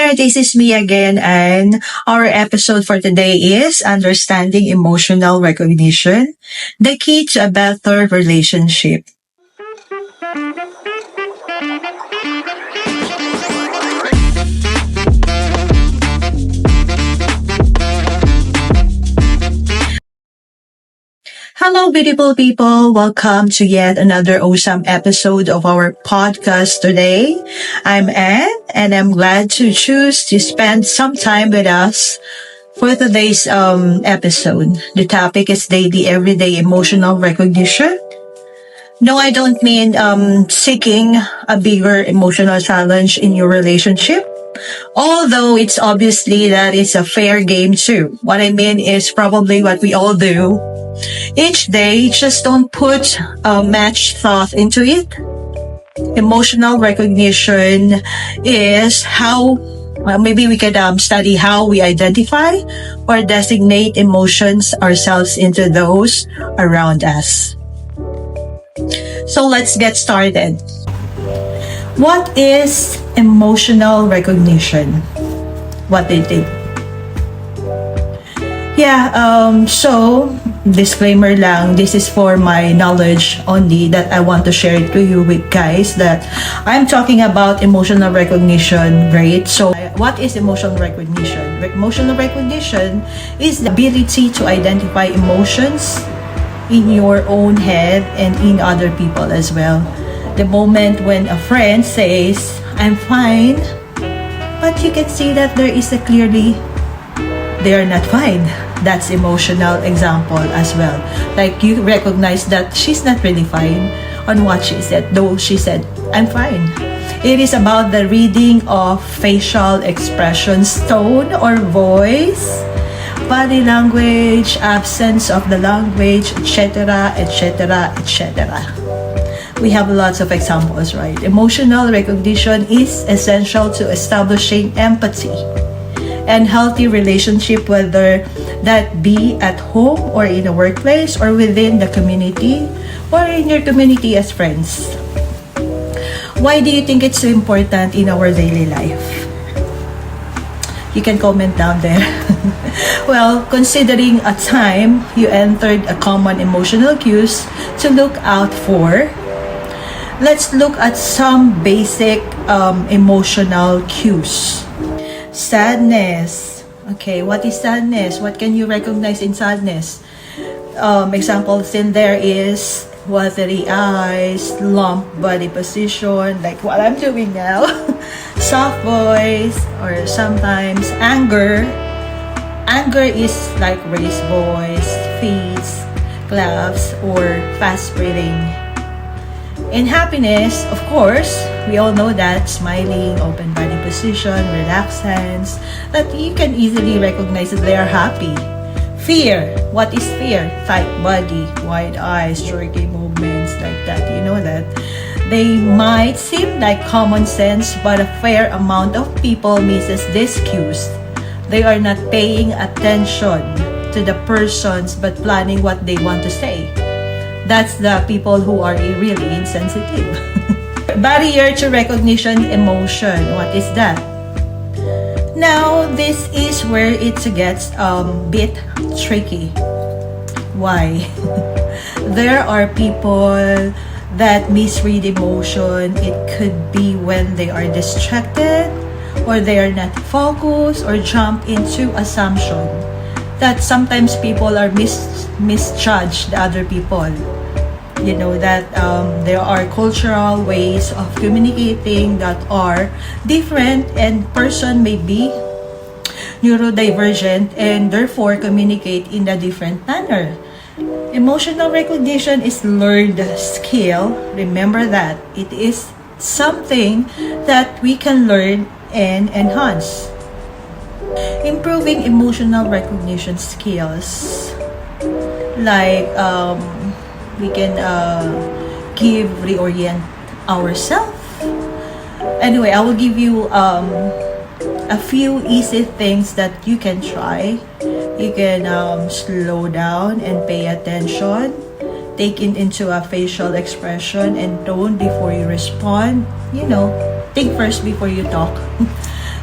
there, this is me again, and our episode for today is Understanding Emotional Recognition, the key to a better relationship. Hello, beautiful people. Welcome to yet another awesome episode of our podcast today. I'm Anne, and I'm glad to choose to spend some time with us for today's episode. The topic is daily, everyday emotional recognition. No, I don't mean seeking a bigger emotional challenge in your relationship. Although it's obviously that it's a fair game too. What I mean is probably what we all do each day, just don't put much thought into it. Emotional recognition is how, maybe we could study how we identify or designate emotions ourselves into those around us. So let's get started. What is emotional recognition? What do you think? So disclaimer lang, this is for my knowledge only that I want to share to you with guys that I'm talking about emotional recognition, great. So what is emotional recognition? Emotional recognition is the ability to identify emotions in your own head and in other people as well. The moment when a friend says, I'm fine, but you can see that there is a clearly they are not fine. That's emotional example as well. Like you recognize that she's not really fine on what she said, though she said, I'm fine. It is about the reading of facial expressions, tone or voice, body language, absence of the language, etc., etc., etc. We have lots of examples, right? Emotional recognition is essential to establishing empathy and healthy relationship, whether that be at home or in a workplace or within the community or in your community as friends. Why do you think it's so important in our daily life? You can comment down there. Well, considering a time you entered a common emotional cues to look out for, let's look at some basic emotional cues. Sadness. Okay, what is sadness? What can you recognize in sadness? Examples in there is watery eyes, lump body position, like what I'm doing now, soft voice, or sometimes anger. Anger is like raised voice, face, claps, or fast breathing. In happiness, of course, we all know that smiling, open body position, relaxed hands, that you can easily recognize that they are happy. Fear. What is fear? Tight body, wide eyes, jerky movements, like that. You know that. They might seem like common sense, but a fair amount of people misses these cues. They are not paying attention to the persons but planning what they want to say. That's the people who are really insensitive. Barrier to recognition emotion. What is that? Now, this is where it gets a bit tricky. Why? There are people that misread emotion. It could be when they are distracted or they are not focused or jump into assumption. That sometimes people are misjudge the other people. You know that there are cultural ways of communicating that are different, and person may be neurodivergent and therefore communicate in a different manner. Emotional recognition is learned skill. Remember that it is something that we can learn and enhance. Improving emotional recognition skills, like we can reorient ourselves. Anyway, I will give you a few easy things that you can try. You can slow down and pay attention. Take it into a facial expression and tone before you respond. You know, think first before you talk.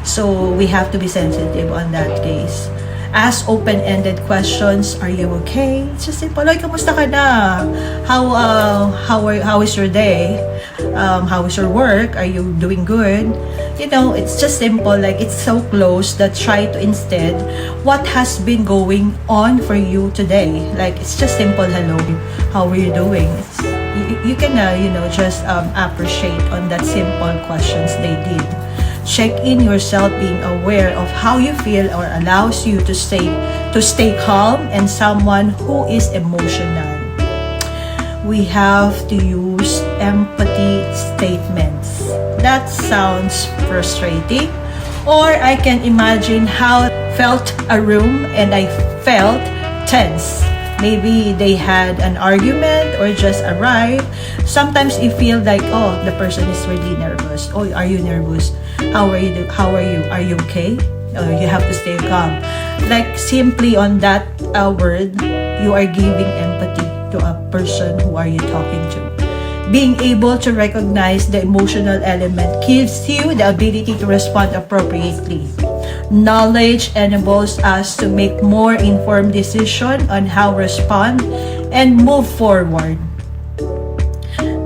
So we have to be sensitive on that case. Ask open-ended questions. Are you okay? It's just simple. Like, kamusta ka na? How is your day? How is your work? Are you doing good? You know, it's just simple. Like, it's so close that try to instead, what has been going on for you today? Like, it's just simple. Hello, how are you doing? You can, just appreciate on that simple questions they did. Check in yourself, being aware of how you feel or allows you to stay calm and someone who is emotional. We have to use empathy statements. That sounds frustrating, or I can imagine how I felt a room and I felt tense. Maybe they had an argument or just arrived. Sometimes you feel like, oh, the person is really nervous. Oh, are you nervous? How are you? Are you okay? You have to stay calm. Like, simply on that word, you are giving empathy to a person who are you talking to. Being able to recognize the emotional element gives you the ability to respond appropriately. Knowledge enables us to make more informed decisions on how to respond and move forward.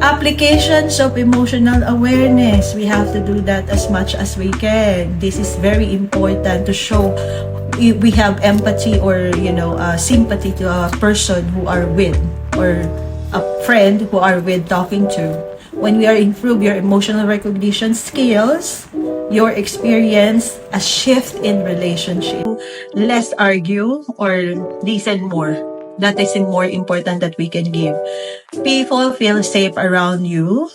Applications of emotional awareness. We have to do that as much as we can. This is very important to show we have empathy or sympathy to a person who are with, or a friend who are with talking to. When we are improve your emotional recognition skills, your experience a shift in relationship. Less argue or listen more. That is more important that we can give. People feel safe around you.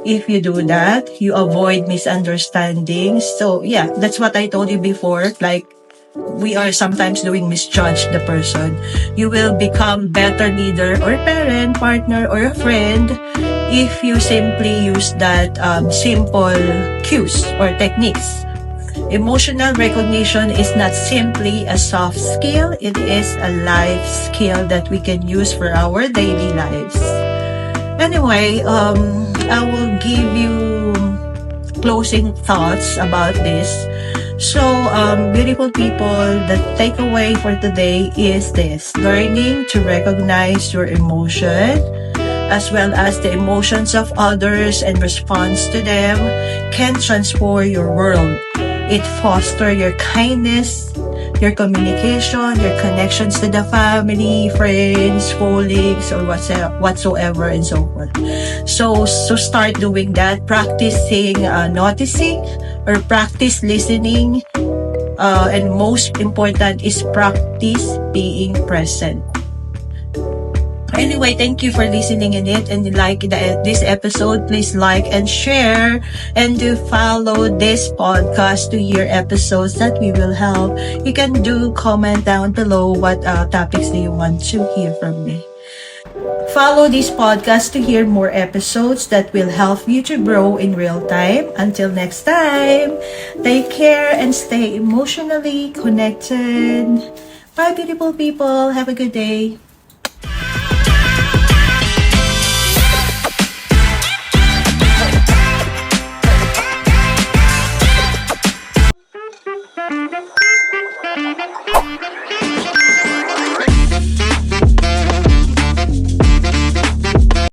If you do that, you avoid misunderstandings. So yeah, that's what I told you before. Like, we are sometimes doing misjudge the person. You will become better leader or parent, partner, or a friend if you simply use that simple cues or techniques. Emotional recognition is not simply a soft skill, it is a life skill that we can use for our daily lives. Anyway, I will give you closing thoughts about this. So, beautiful people, the takeaway for today is this: learning to recognize your emotion as well as the emotions of others and response to them can transform your world. It fosters your kindness, your communication, your connections to the family, friends, colleagues, or whatsoever and so forth. So start doing that, practicing noticing or practice listening, and most important is practice being present. Anyway, thank you for listening in it, and like this episode, please like and share, and to follow this podcast to hear episodes that we will have. You can do comment down below what topics do you want to hear from me. Follow this podcast to hear more episodes that will help you to grow in real time. Until next time, take care and stay emotionally connected. Bye, beautiful people. Have a good day.